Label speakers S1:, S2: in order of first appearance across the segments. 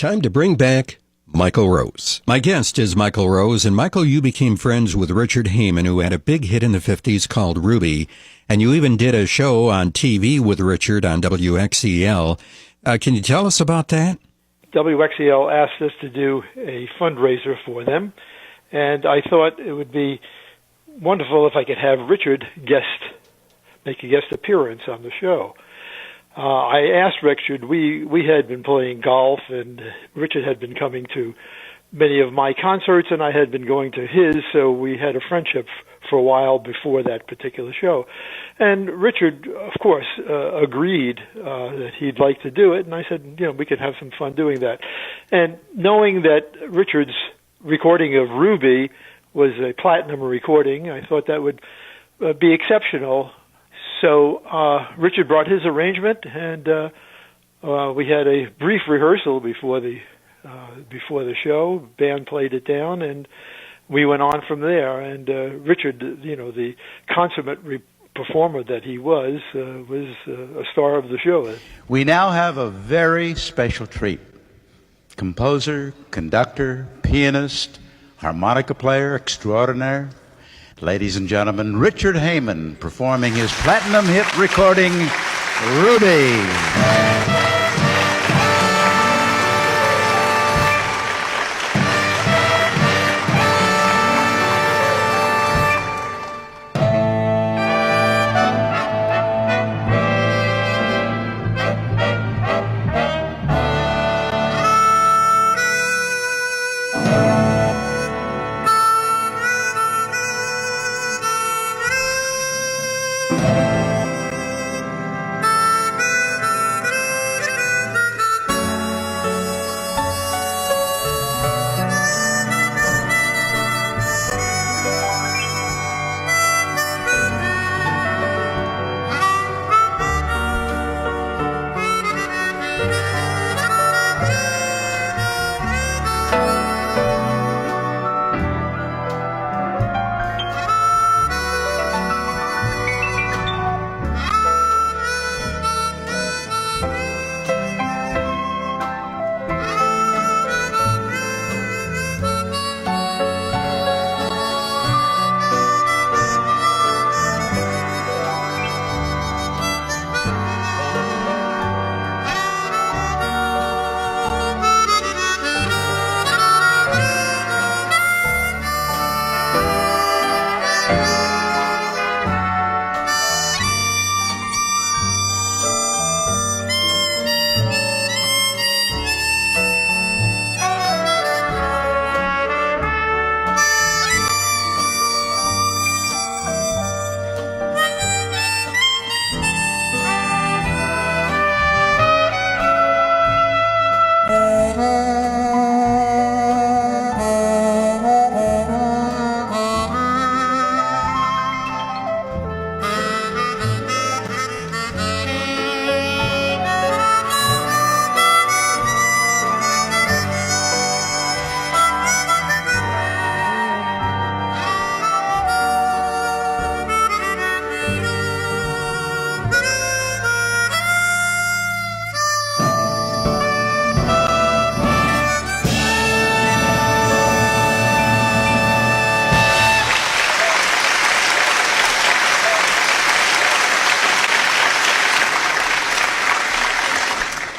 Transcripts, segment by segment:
S1: Time to bring back Michael Rose. My guest is Michael Rose, and Michael, you became friends with Richard Heyman, who had a big hit in the 50s called Ruby, and you even did a show on TV with Richard on WXEL. Can you tell us about that?
S2: WXEL asked us to do a fundraiser for them, and I thought it would be wonderful if I could have Richard make a guest appearance on the show. I asked Richard, we had been playing golf, and Richard had been coming to many of my concerts, and I had been going to his, so we had a friendship for a while before that particular show. And Richard, of course, agreed that he'd like to do it, and I said, we could have some fun doing that. And knowing that Richard's recording of Ruby was a platinum recording, I thought that would be exceptional. So Richard brought his arrangement, and we had a brief rehearsal before the show. Band played it down, and we went on from there. And Richard, the consummate performer that he was a star of the show.
S3: We now have a very special treat. Composer, conductor, pianist, harmonica player extraordinaire. Ladies and gentlemen, Richard Heyman performing his platinum hit recording, Ruby.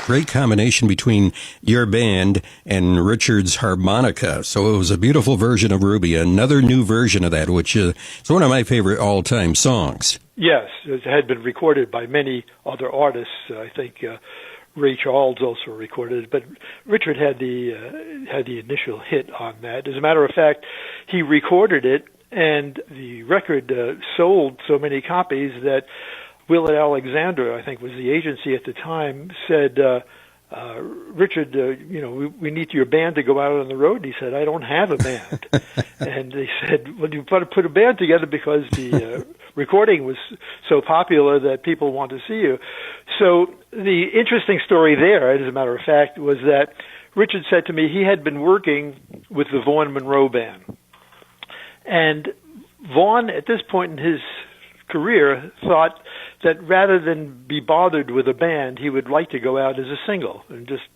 S1: Great combination between your band and Richard's harmonica. So it was a beautiful version of Ruby, another new version of that, which is one of my favorite all-time songs.
S2: Yes, it had been recorded by many other artists. I think Ray Charles also recorded it, but Richard had the initial hit on that. As a matter of fact, he recorded it, and the record sold so many copies that Willard Alexander, I think was the agency at the time, said, Richard, we need your band to go out on the road. And he said, I don't have a band. And they said, well, you've got to put a band together because the recording was so popular that people want to see you. So the interesting story there, as a matter of fact, was that Richard said to me he had been working with the Vaughn Monroe Band. And Vaughn, at this point in his career, thought that rather than be bothered with a band, he would like to go out as a single and just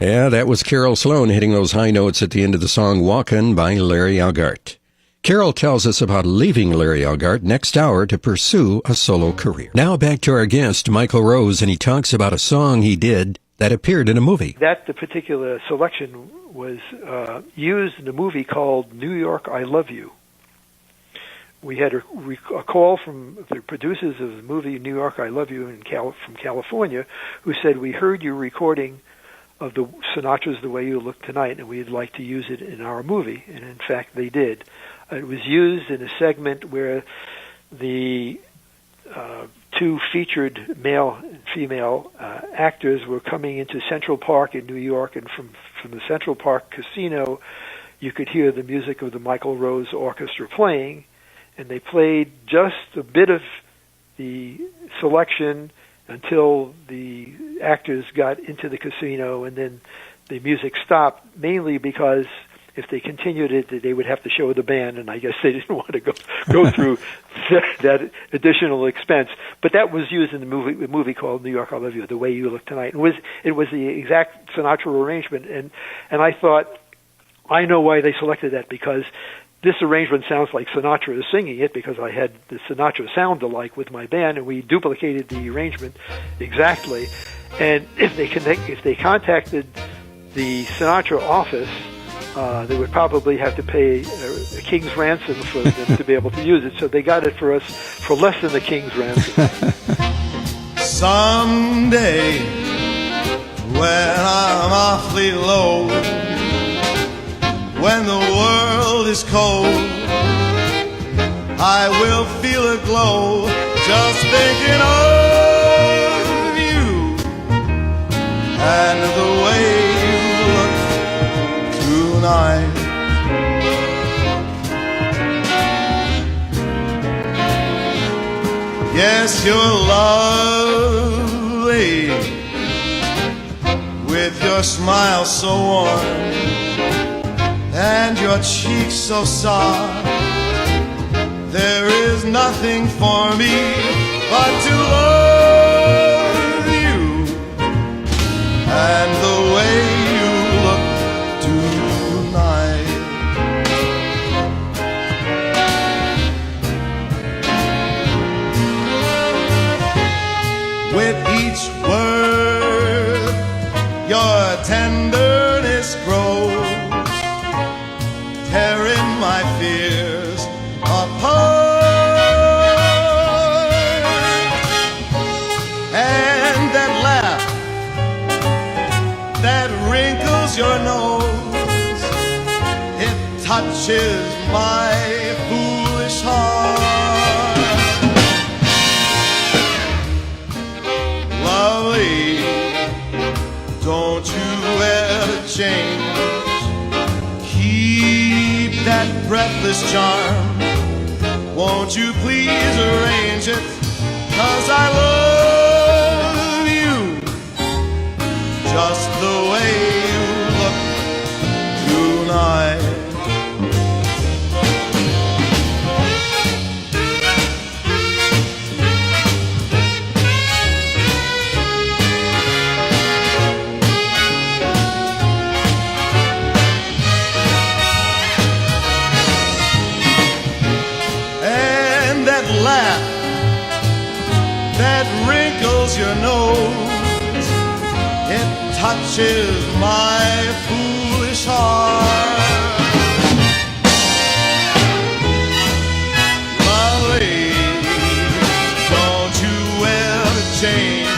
S1: Yeah, that was Carol Sloan hitting those high notes at the end of the song Walkin' by Larry Elgart. Carol tells us about leaving Larry Elgart next hour to pursue a solo career. Now back to our guest, Michael Rose, and he talks about a song he did that appeared in a movie.
S2: That particular selection was used in a movie called New York, I Love You. We had a call from the producers of the movie New York, I Love You from California, who said, we heard you recording of the Sinatra's The Way You Look Tonight, and we'd like to use it in our movie. And in fact, they did. It was used in a segment where the two featured male and female actors were coming into Central Park in New York, and from the Central Park Casino, you could hear the music of the Michael Rose Orchestra playing, and they played just a bit of the selection until the actors got into the casino, and then the music stopped, mainly because if they continued it, they would have to show the band, and I guess they didn't want to go through that additional expense. But that was used in the movie called New York, I Love You, The Way You Look Tonight. It was the exact Sinatra arrangement, and I thought, I know why they selected that, because this arrangement sounds like Sinatra is singing it, because I had the Sinatra sound alike with my band, and we duplicated the arrangement exactly. And if they contacted the Sinatra office, they would probably have to pay a king's ransom for them to be able to use it. So they got it for us for less than the king's ransom.
S4: Someday, when I'm awfully low, when the world is cold, I will feel a glow just thinking of you and the way you look tonight. Yes, you're lovely with your smile so warm and your cheeks so soft. There is nothing for me but to love you and the way you look tonight. With each word, your tenderness grows, tearing my fears apart. And that laugh that wrinkles your nose, it touches my foolish heart. Lovely, don't you ever change. Keep that breathless charm. Won't you please arrange it? 'Cause I love you just the way you look tonight. Laugh that wrinkles your nose, it touches my foolish heart. Lovely, don't you ever change.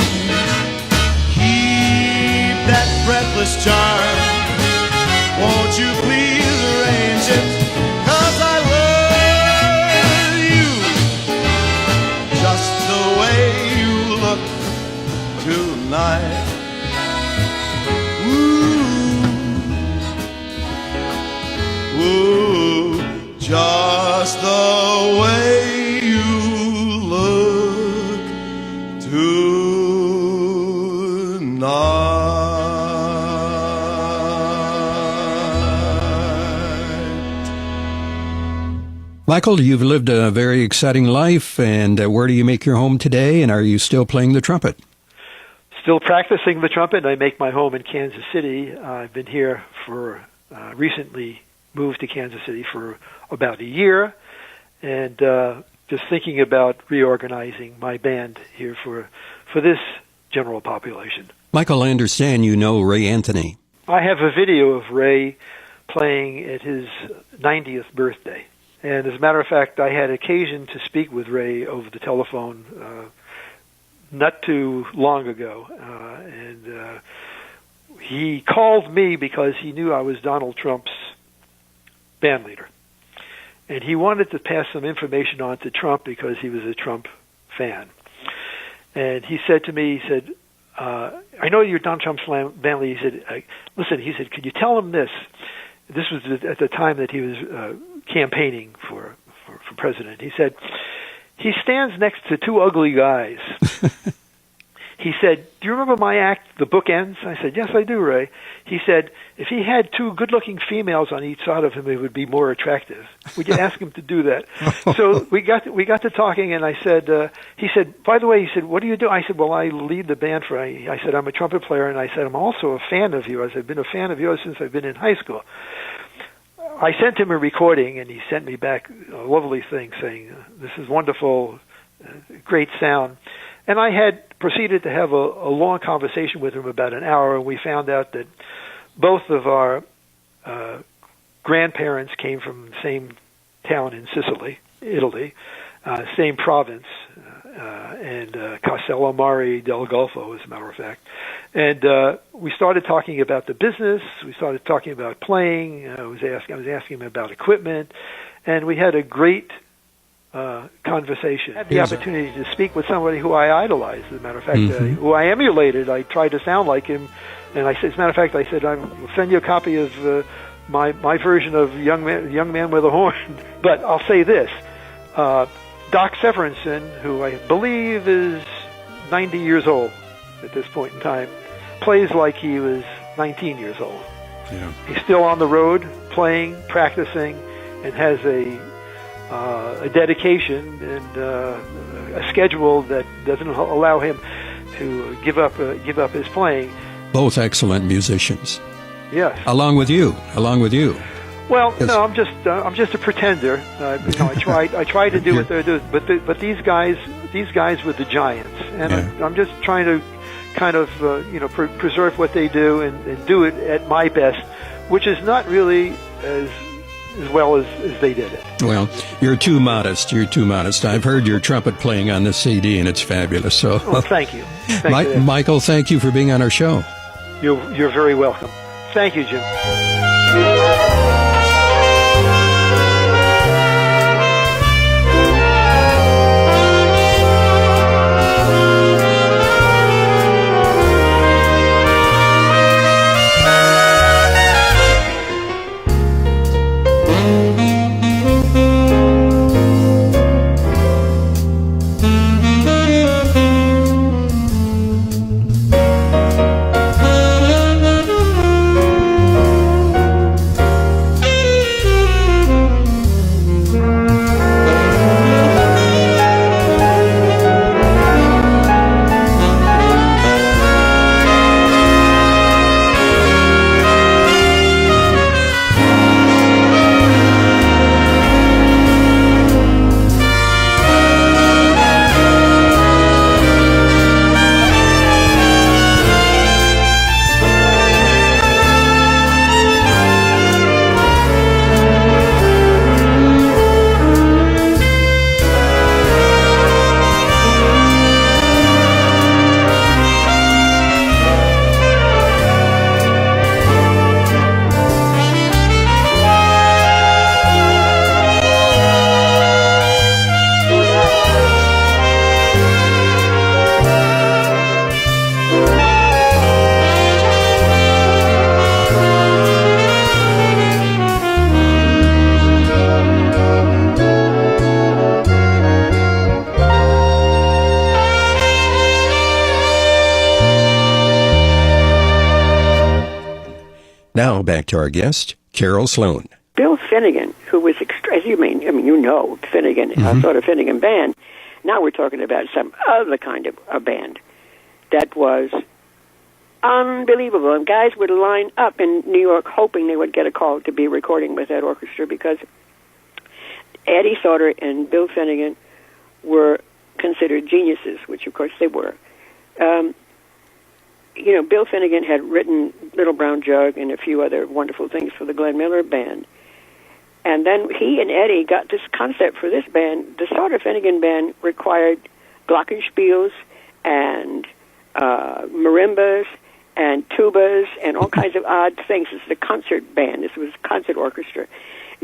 S4: Keep that breathless charm. Won't you please arrange it? 'Cause I love you just the way you look tonight. Ooh, ooh, just the way you look tonight.
S1: Michael, you've lived a very exciting life, and where do you make your home today, and are you still playing the trumpet?
S2: Still practicing the trumpet. I make my home in Kansas City. I've been here for, recently moved to Kansas City for about a year, and just thinking about reorganizing my band here for this general population.
S1: Michael, I understand you know Ray Anthony.
S2: I have a video of Ray playing at his 90th birthday. And as a matter of fact, I had occasion to speak with Ray over the telephone not too long ago. And he called me because he knew I was Donald Trump's band leader. And he wanted to pass some information on to Trump because he was a Trump fan. And he said to me, he said, I know you're Donald Trump's band leader. He said, listen, he said, could you tell him this? This was at the time that he was campaigning for president. He said, he stands next to two ugly guys. He said, do you remember my act, The Bookends? I said, yes, I do, Ray. He said, if he had two good-looking females on each side of him, it would be more attractive. Would you ask him to do that? So we got to talking, and I said, he said, by the way, he said, what do you do? I said, well, I lead the band for, I said, I'm a trumpet player, and I said, I'm also a fan of yours. I've been a fan of yours since I've been in high school. I sent him a recording, and he sent me back a lovely thing saying, this is wonderful, great sound. And I had proceeded to have a long conversation with him, about an hour, and we found out that both of our grandparents came from the same town in Sicily, Italy, same province, and Castellammare del Golfo, as a matter of fact. And we started talking about the business. We started talking about playing. I was asking him about equipment, and we had a great conversation. I had the opportunity to speak with somebody who I idolized, as a matter of fact, who I emulated. I tried to sound like him, and I said, as a matter of fact, I said, I'll send you a copy of my version of Young Man with a Horn. But I'll say this, Doc Severinsen, who I believe is 90 years old at this point in time, plays like he was 19 years old.
S1: Yeah.
S2: He's still on the road, playing, practicing, and has a dedication and a schedule that doesn't allow him to give up his playing.
S1: Both excellent musicians.
S2: Yes.
S1: Along with you.
S2: Well,
S1: Yes.
S2: no, I'm just a pretender. I try to do what they're doing, but these guys were the giants, and
S1: Yeah.
S2: I'm just trying to kind of preserve what they do and do it at my best, which is not really as well as they did it.
S1: Well, you're too modest. I've heard your trumpet playing on this CD, and it's fabulous. So,
S2: Well, thank you. Thank you.
S1: Michael, thank you for being on our show.
S2: You're very welcome. Thank you, Jim.
S1: Now back to our guest, Carol Sloan.
S5: Bill Finnegan, who was, as you mean, you know Finnegan, sort of Finnegan band. Now we're talking about some other kind of a band that was unbelievable. And guys would line up in New York hoping they would get a call to be recording with that orchestra because Eddie Sauter and Bill Finnegan were considered geniuses, which of course they were. Bill Finnegan had written Little Brown Jug and a few other wonderful things for the Glenn Miller Band. And then he and Eddie got this concept for this band. The Sauter-Finnegan band required glockenspiels and marimbas and tubas and all kinds of odd things. This is a concert band. This was a concert orchestra.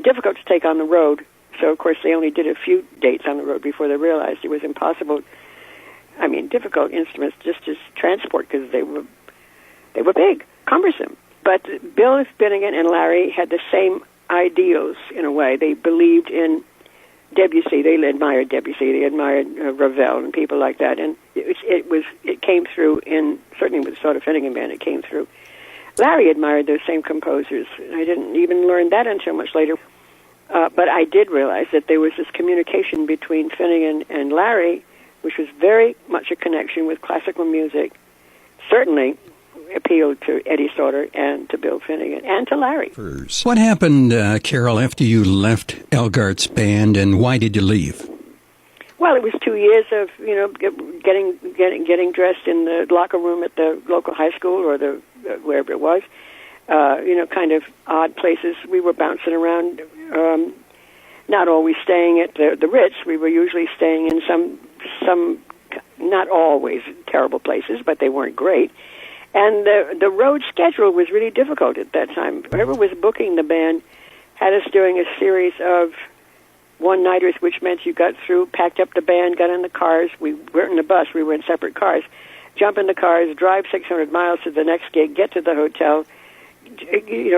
S5: Difficult to take on the road. So, of course, they only did a few dates on the road before they realized it was impossible. I mean, difficult instruments just to transport because they were big, cumbersome. But Bill Finnegan and Larry had the same ideals in a way. They believed in Debussy. They admired Debussy. They admired Ravel and people like that. And it came through certainly with the Sauter-Finnegan band. It came through. Larry admired those same composers. I didn't even learn that until much later. But I did realize that there was this communication between Finnegan and Larry, which was very much a connection with classical music, certainly appealed to Eddie Sauter and to Bill Finnegan and to Larry.
S1: What happened, Carol, after you left Elgart's band, and why did you leave?
S5: Well, it was 2 years of getting dressed in the locker room at the local high school or the wherever it was. Kind of odd places. We were bouncing around, not always staying at the Ritz. We were usually staying in some not always terrible places, but they weren't great. And the road schedule was really difficult at that time. Whoever was booking the band had us doing a series of one-nighters, which meant you got through, packed up the band, got in the cars. We weren't in a bus. We were in separate cars. Jump in the cars, drive 600 miles to the next gig, get to the hotel,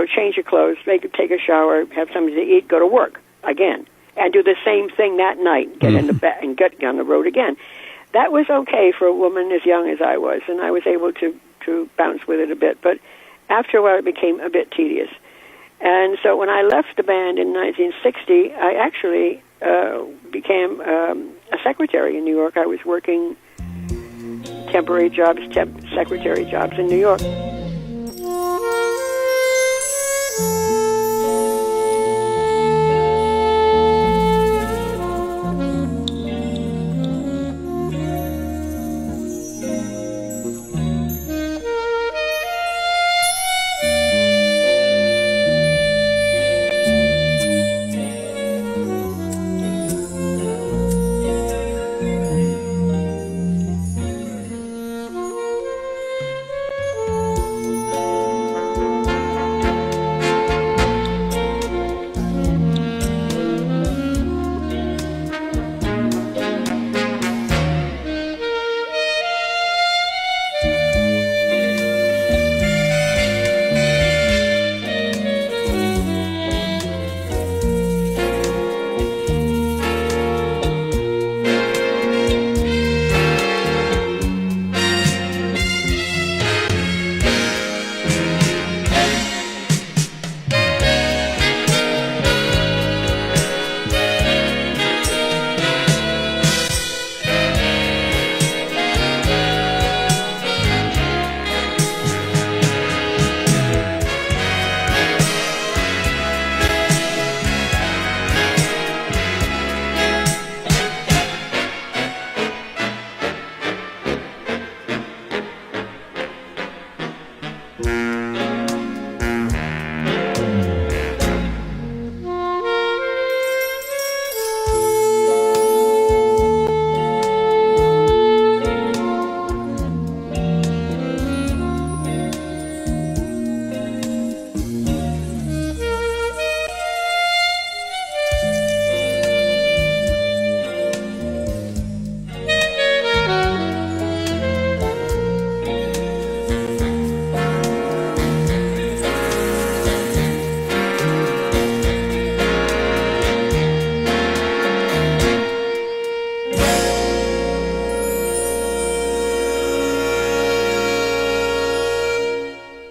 S5: change your clothes, take a shower, have something to eat, go to work again, and do the same thing that night, get in the and get on the road again. That was okay for a woman as young as I was, and I was able to bounce with it a bit. But after a while, it became a bit tedious. And so when I left the band in 1960, I actually became a secretary in New York. I was working temporary jobs, secretary jobs in New York.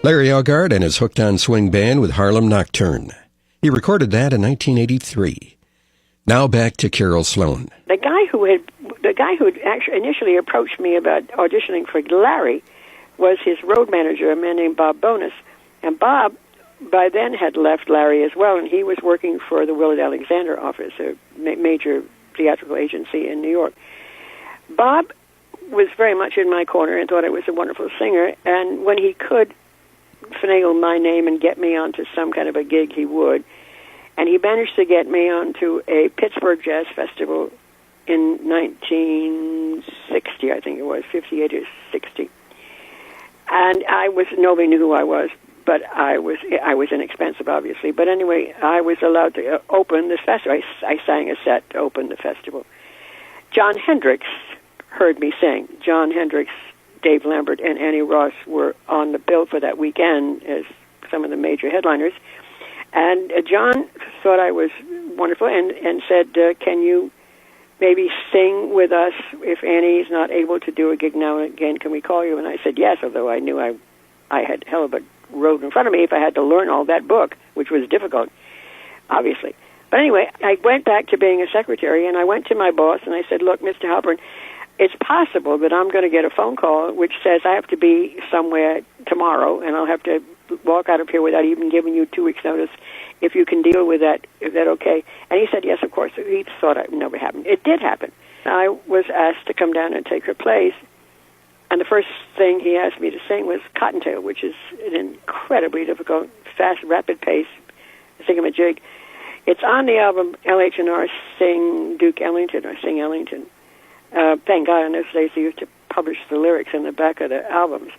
S1: Larry Elgart and his Hooked on Swing band with Harlem Nocturne. He recorded that in 1983. Now back to Carol Sloan.
S5: The guy who had actually initially approached me about auditioning for Larry was his road manager, a man named Bob Bonus. And Bob, by then, had left Larry as well, and he was working for the Willard Alexander office, a major theatrical agency in New York. Bob was very much in my corner and thought I was a wonderful singer, and when he could finagle my name and get me onto some kind of a gig, he would. And he managed to get me onto a Pittsburgh Jazz Festival in 1960, I think it was, 58 or 60. And nobody knew who I was, but I was inexpensive, obviously. But anyway, I was allowed to open this festival. I sang a set to open the festival. John Hendricks heard me sing. John Hendricks, Dave Lambert, and Annie Ross were on the bill for that weekend as some of the major headliners. And John thought I was wonderful and said, can you maybe sing with us if Annie's not able to do a gig now and again? Can we call you? And I said yes, although I knew I had hell of a road in front of me if I had to learn all that book, which was difficult, obviously. But anyway, I went back to being a secretary, and I went to my boss, and I said, look, Mr. Halpern, it's possible that I'm going to get a phone call which says I have to be somewhere tomorrow, and I'll have to walk out of here without even giving you 2 weeks' notice. If you can deal with that, is that okay? And he said, yes, of course. He thought it never happened. It did happen. I was asked to come down and take her place, and the first thing he asked me to sing was Cottontail, which is an incredibly difficult, fast, rapid pace thingamajig. It's on the album LH&R Sing Duke Ellington, or Sing Ellington. Thank God in those days they used to publish the lyrics in the back of the albums.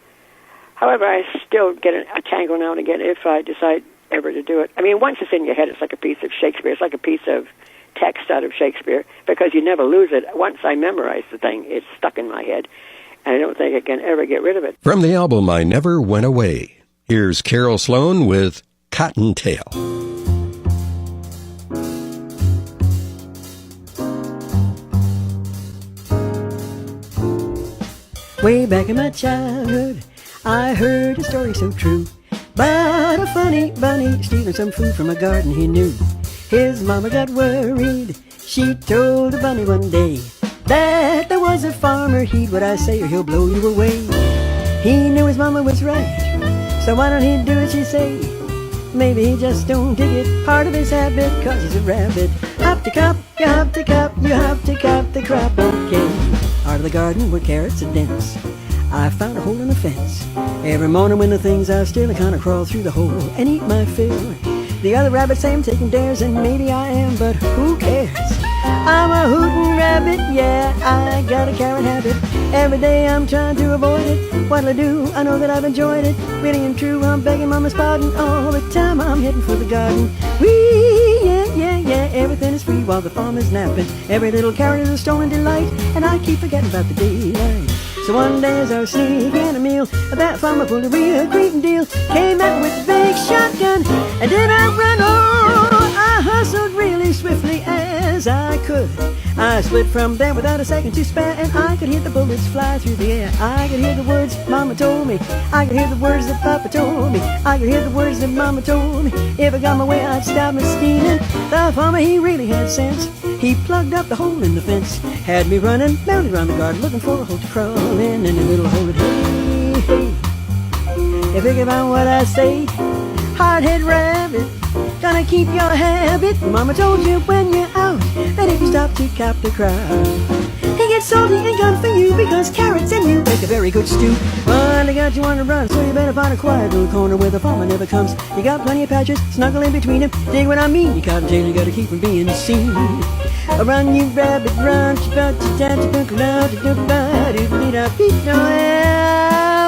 S5: However, I still get a tangle now and again if I decide ever to do it. I mean, once it's in your head, it's like a piece of Shakespeare. It's like a piece of text out of Shakespeare because you never lose it. Once I memorize the thing, it's stuck in my head, and I don't think I can ever get rid of it.
S1: From the album I Never Went Away, here's Carol Sloan with Cottontail.
S6: Way back in my childhood, I heard a story so true about a funny bunny stealing some food from a garden he knew. His mama got worried. She told the bunny one day that there was a farmer, heed what I say or he'll blow you away. He knew his mama was right, so why don't he do as she say? Maybe he just don't dig it, part of his habit, 'cause he's a rabbit. Hop to cop, you hop to cop, you hop to cop the crop, okay. Out of the garden where carrots are dense, I found a hole in the fence. Every morning when the things are still, I kinda crawl through the hole and eat my fill. The other rabbits say I'm taking dares, and maybe I am, but who cares? I'm a hootin' rabbit, yeah, I got a carrot habit. Every day I'm trying to avoid it. What'll I do? I know that I've enjoyed it. Really and true, I'm begging mama's pardon. All the time I'm heading for the garden. Wee, yeah, yeah, yeah, everything is free while the farmer's napping. Every little carrot is a stolen delight, and I keep forgetting about the daylight. So one day as I was sneaking a meal, that farmer pulled a real greeting deal. Came out with a big shotgun, and then I ran. Oh, I hustled really swiftly as I could. I slid from there without a second to spare, and I could hear the bullets fly through the air. I could hear the words Mama told me. I could hear the words that Papa told me. I could hear the words that Mama told me. If I got my way, I'd stop me stealing. The farmer, he really had sense. He plugged up the hole in the fence, had me running, bounding around the garden, looking for a hole to crawl in, and a little hole that, hey, hey. You think about what I say, hard-head rabbit, gonna keep your habit. Mama told you when you're out that if you stop to cap the crowd, he gets salty and gone for you because carrots and you make a very good stew. Well, they got you on the run, so you better find a quiet little corner where the farmer never comes. You got plenty of patches, snuggle in between them. Dig what I mean, you cottontail, you gotta keep from being seen. Run, you rabbit, run,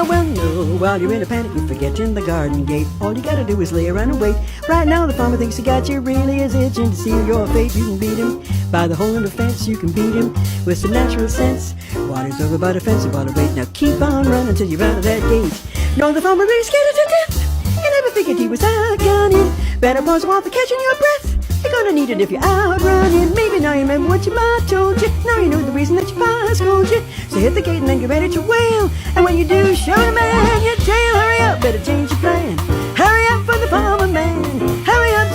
S6: well, no, while you're in a panic, you're forgetting the garden gate. All you gotta do is lay around and wait. Right now, the farmer thinks he got you, really is itching to seal your fate. You can beat him by the hole in the fence, you can beat him with some natural sense. Water's over by the fence, about to wait. Now keep on running till you're out of that gate. No, the farmer really scared to death. You never figured he was out gunning. Better pause while for catching your breath. You're gonna need it if you're out running. Maybe now you remember what your ma told you. Now you know the reason that your pa scolded you. So hit the gate and then get ready to wail. And when you do, show the man your tail. Hurry up, better change your plan. Hurry up for the farmer man. Hurry up,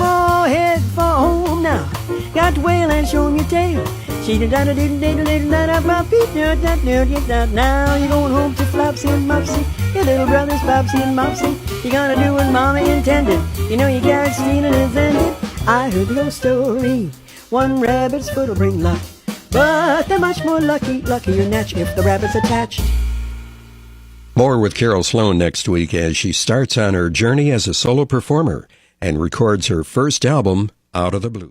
S6: oh, head for home now. Got to wail and show him your tail. Now you're going home to Flopsy and Mopsy, your little brothers Bobsy and Mopsy. You're gonna do what Mommy intended. You know your carrot stealing is ended. I heard the old story. One rabbit's foot will bring luck, but they're much more luckier natch if the rabbit's attached.
S1: More with Carol Sloan next week as she starts on her journey as a solo performer and records her first album, Out of the Blue.